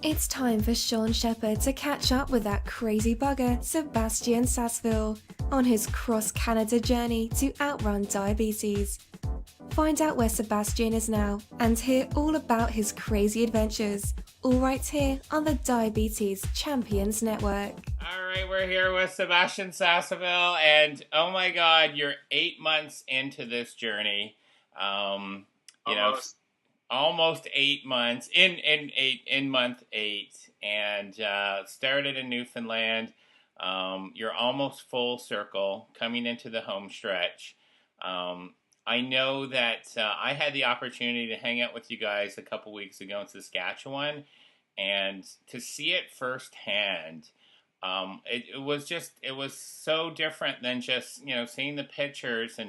It's time for Shawn Shepheard to catch up with that crazy bugger, Sebastien Sasseville, on his cross-Canada journey to outrun diabetes. Find out where Sebastien is now and hear all about his crazy adventures, all right here on the Diabetes Champions Network. All right, we're here with Sebastien Sasseville, and oh my God, you're 8 months into this journey. Almost 8 months in month 8, and started in Newfoundland. You're almost full circle coming into the home stretch. I know that I had the opportunity to hang out with you guys a couple weeks ago in Saskatchewan, and to see it firsthand. It was so different than just seeing the pictures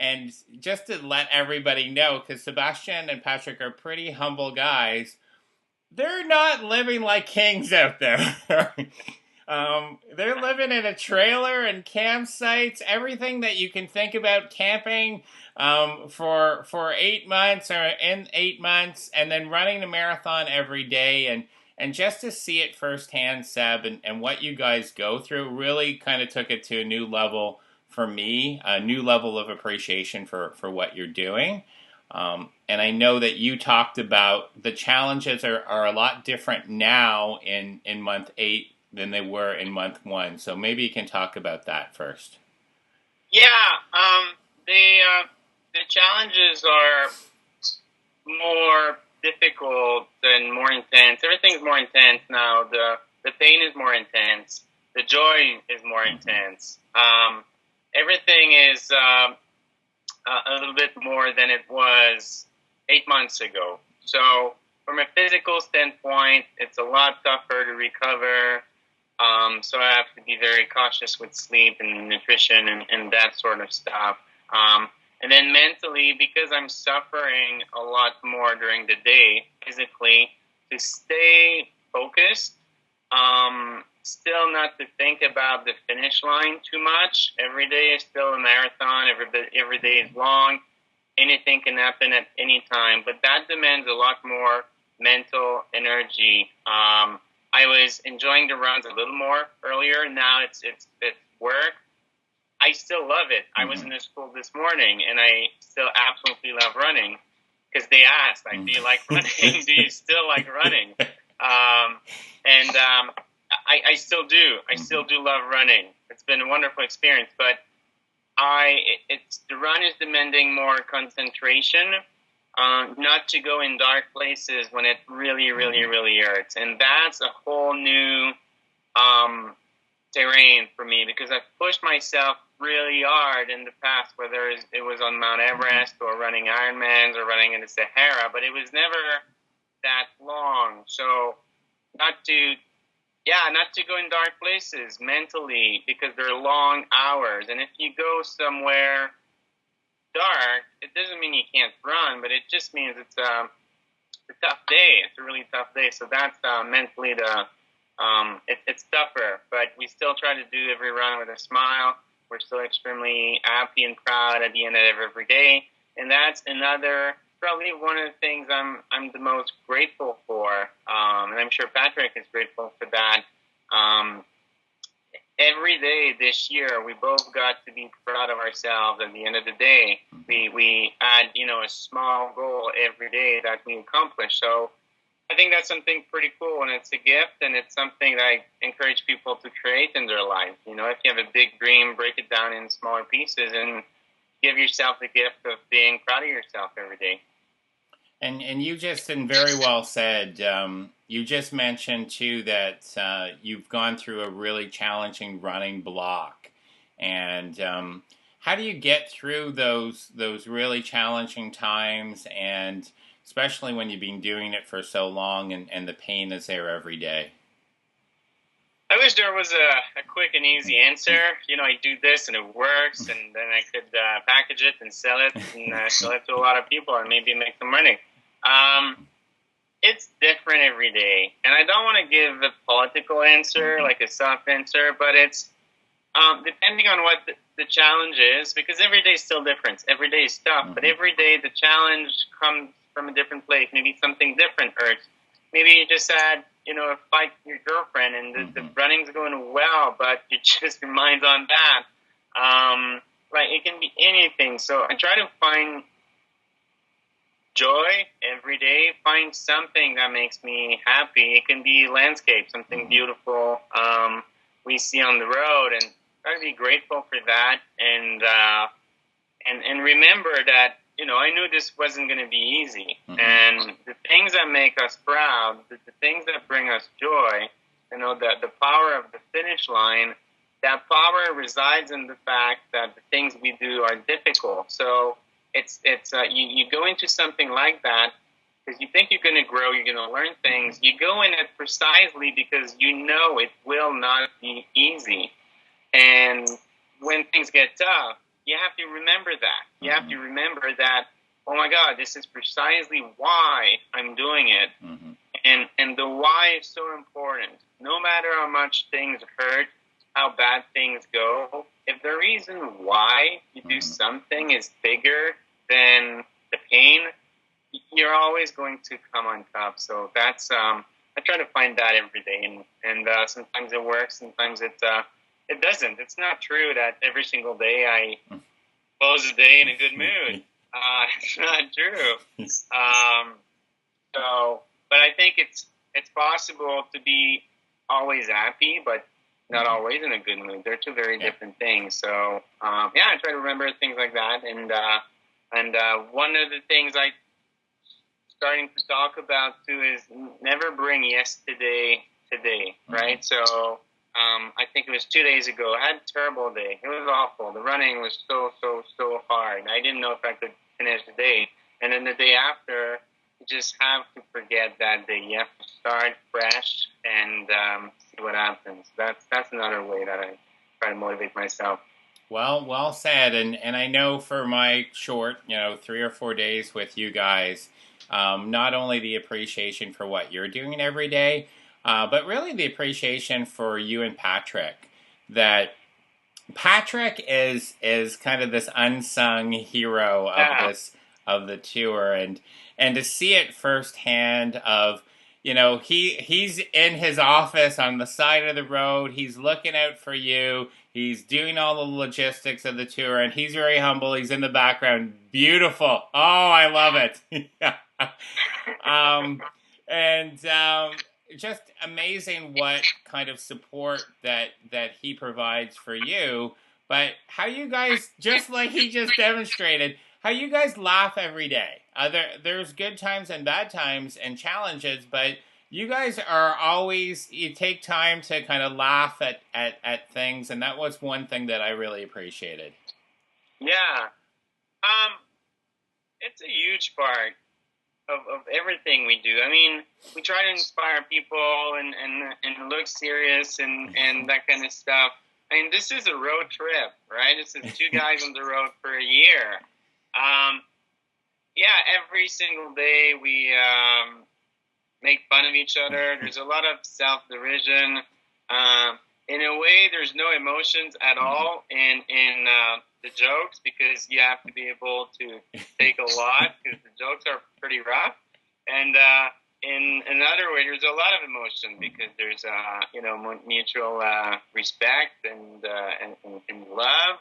and just to let everybody know, because Sebastien and Patrick are pretty humble guys, they're not living like kings out there. They're living in a trailer and campsites, everything that you can think about camping for 8 months or in 8 months, and then running a marathon every day. And just to see it firsthand, Seb, and what you guys go through really kind of took it to a new level for me, a new level of appreciation for what you're doing. And I know that you talked about the challenges are a lot different now in month 8 than they were in month 1. So maybe you can talk about that first. Yeah, the challenges are more difficult and more intense. Everything's more intense now. The pain is more intense. The joy is more intense. Everything is a little bit more than it was 8 months ago. So from a physical standpoint, it's a lot tougher to recover. So I have to be very cautious with sleep and nutrition and that sort of stuff. And then mentally, because I'm suffering a lot more during the day physically, to stay focused, still not to think about the finish line too much. Every day is still a marathon. Every day is long. Anything can happen at any time, but that demands a lot more mental energy. I was enjoying the runs a little more earlier. Now it's work. I still love it. I was in the school this morning, and I still absolutely love running because they asked, like, do you like running? Do you still like running? I still do. I still do love running. It's been a wonderful experience, but the run is demanding more concentration, not to go in dark places when it really, really, really hurts. And that's a whole new terrain for me because I've pushed myself really hard in the past, whether it was on Mount Everest or running Ironmans or running in the Sahara, but it was never that long. So not to go in dark places mentally because they're long hours. And if you go somewhere dark, it doesn't mean you can't run, but it just means it's a tough day. It's a really tough day. So that's mentally it's tougher, but we still try to do every run with a smile. We're still extremely happy and proud at the end of every day. And that's probably one of the things I'm the most grateful for. And I'm sure Patrick is grateful for that. Every day this year, we both got to be proud of ourselves at the end of the day. We had, a small goal every day that we accomplished. So I think that's something pretty cool, and it's a gift, and it's something that I encourage people to create in their life. If you have a big dream, break it down in smaller pieces and give yourself the gift of being proud of yourself every day. And you just, and very well said, you just mentioned, too, that you've gone through a really challenging running block. And how do you get through those really challenging times, and especially when you've been doing it for so long and the pain is there every day? I wish there was a quick and easy answer. I do this and it works, and then I could package it and sell it and sell it to a lot of people and maybe make some money. It's different every day, and I don't want to give a political answer, like a soft answer, but it's depending on what the challenge is, because every day is still different. Every day is tough, but every day the challenge comes from a different place. Maybe something different hurts. Maybe you just had, fight with your girlfriend and the running's going well, but your mind's on that. Like, it can be anything. So I try to find joy every day, find something that makes me happy. It can be landscape, something beautiful we see on the road, and try to be grateful for that, and remember that, I knew this wasn't going to be easy. And the things that make us proud, the things that bring us joy, the power of the finish line, that power resides in the fact that the things we do are difficult. So it's you go into something like that because you think you're going to grow, you're going to learn things. You go in it precisely because it will not be easy. And when things get tough, you have to remember that. You have to remember that, oh my God, this is precisely why I'm doing it. And the why is so important. No matter how much things hurt, how bad things go, if the reason why you do something is bigger than the pain, you're always going to come on top. So that's I try to find that every day, and sometimes it works, sometimes it doesn't. It's not true that every single day I close the day in a good mood. It's not true. But I think it's possible to be always happy, but not always in a good mood. They're two very different things. So I try to remember things like that, and one of the things I starting to talk about too is never bring yesterday today, right? So I think it was 2 days ago. I had a terrible day. It was awful. The running was so hard. I didn't know if I could finish the day. And then the day after, you just have to forget that day. You have to start fresh and see what happens. That's another way that I try to motivate myself. Well said. And I know for my short, 3 or 4 days with you guys, not only the appreciation for what you're doing every day, but really the appreciation for you and Patrick. That Patrick is kind of this unsung hero of the tour, and to see it firsthand of, he's in his office on the side of the road, he's looking out for you, he's doing all the logistics of the tour, and he's very humble, he's in the background, beautiful, oh, I love it. Just amazing what kind of support that he provides for you, but how you guys, just like he just demonstrated, how you guys laugh every day. There's good times and bad times and challenges, but you guys are always, you take time to kind of laugh at things, and that was one thing that I really appreciated. Yeah. It's a huge part of everything we do. I mean, we try to inspire people and look serious and that kind of stuff. I mean, this is a road trip, right? This is 2 guys on the road for a year. Every single day we make fun of each other. There's a lot of self-derision. In a way, there's no emotions at all in the jokes, because you have to be able to take a lot, because the jokes are pretty rough. And in another way, there's a lot of emotion, because there's mutual respect and love.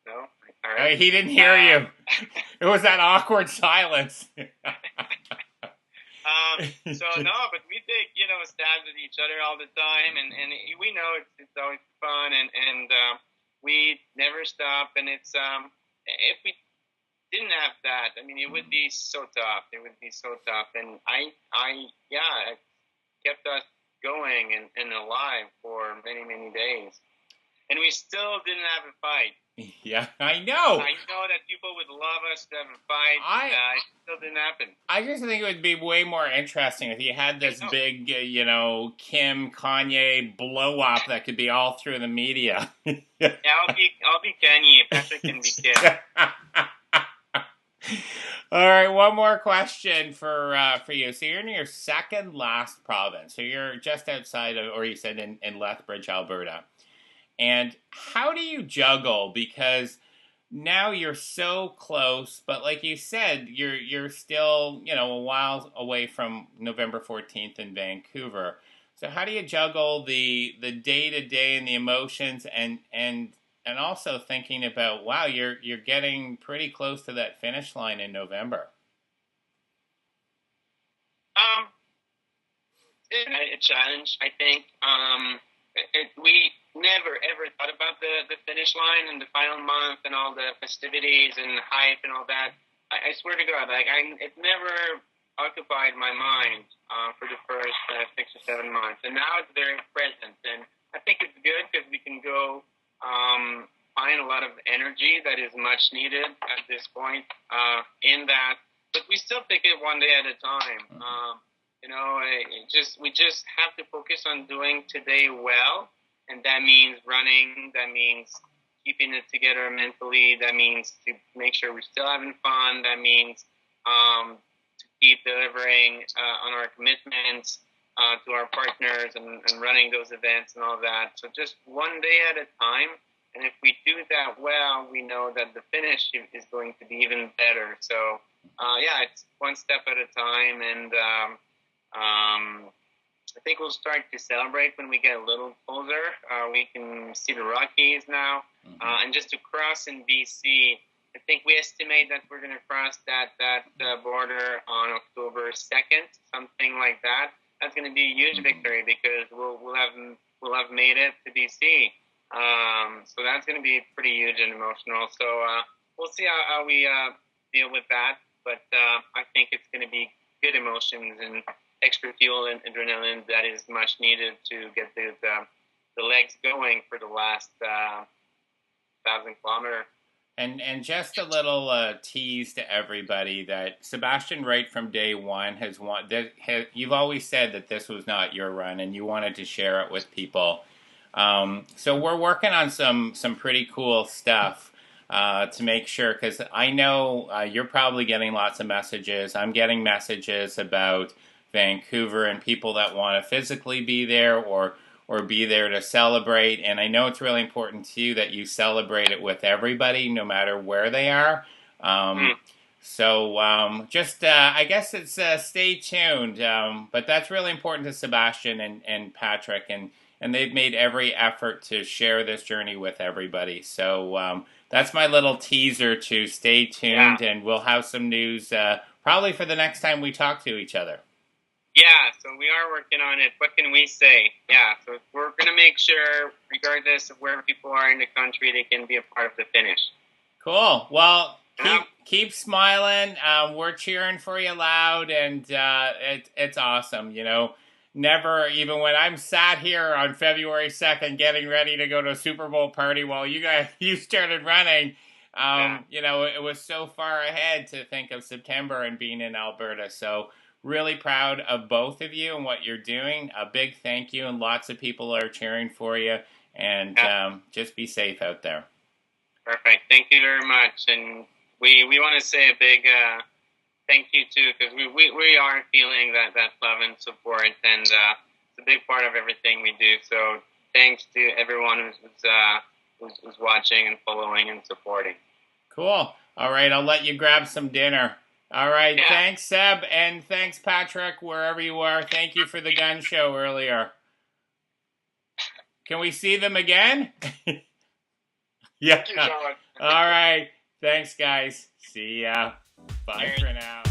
No, all right. He didn't hear you. It was that awkward silence. But we take stabs at each other all the time, and we know it's always fun, and we never stop. And it's if we didn't have that, I mean, it would be so tough. It would be so tough, and it kept us going and alive for many, many days, and we still didn't have a fight. Yeah, I know. I know that people would love us to have a fight. It still didn't happen. I just think it would be way more interesting if you had this big, Kim Kanye blow up that could be all through the media. Yeah, I'll be Kanye. Patrick can be Kim. All right, one more question for you. So you're in your second last province. So you're just outside of, or you said in Lethbridge, Alberta. And how do you juggle? Because now you're so close, but like you said, you're still, a while away from November 14th in Vancouver. So how do you juggle the day to day and the emotions and also thinking about, wow, you're getting pretty close to that finish line in November? Um, it's a challenge, I think. We never ever thought about the finish line and the final month and all the festivities and hype and all that. I swear to God, it never occupied my mind for the first 6 or 7 months, and now it's very present. And I think it's good because we can go find a lot of energy that is much needed at this point in that. But we still take it one day at a time. We just have to focus on doing today well, and that means running. That means keeping it together mentally. That means to make sure we're still having fun. That means to keep delivering on our commitments to our partners and running those events and all that. So just one day at a time. And if we do that well, we know that the finish is going to be even better. So, it's one step at a time. And I think we'll start to celebrate when we get a little closer. We can see the Rockies now. And just to cross in BC, I think we estimate that we're going to cross that border on October 2nd, something like that. That's going to be a huge victory because we'll have made it to BC. So that's going to be pretty huge and emotional. So we'll see how we deal with that. But I think it's going to be good emotions and extra fuel and adrenaline that is much needed to get the legs going for the last 1,000 kilometer. And just a little tease to everybody that Sebastien, right from day one, you've always said that this was not your run, and you wanted to share it with people. So we're working on some pretty cool stuff to make sure, because I know you're probably getting lots of messages. I'm getting messages about Vancouver and people that want to physically be there or be there to celebrate. And I know it's really important to you that you celebrate it with everybody, no matter where they are. So I guess it's stay tuned. But that's really important to Sebastien and Patrick, and they've made every effort to share this journey with everybody. So that's my little teaser to stay tuned, and we'll have some news probably for the next time we talk to each other. Yeah, so we are working on it. What can we say? Yeah, so we're going to make sure, regardless of where people are in the country, they can be a part of the finish. Cool. Well, keep smiling. We're cheering for you loud, and it's awesome. Never, even when I'm sat here on February 2nd getting ready to go to a Super Bowl party while you started running, it was so far ahead to think of September and being in Alberta. So really proud of both of you and what you're doing. A big thank you, and lots of people are cheering for you. And just be safe out there. Perfect. Thank you very much. And we want to say a big thank you too, because we are feeling that love and support, and it's a big part of everything we do. So thanks to everyone who's watching and following and supporting. Cool. All right, I'll let you grab some dinner. All right, Thanks, Seb, and thanks, Patrick, wherever you are. Thank you for the gun show earlier. Can we see them again? Yeah. Thank you, Shawn. All right. Thanks, guys. See ya. Bye for now.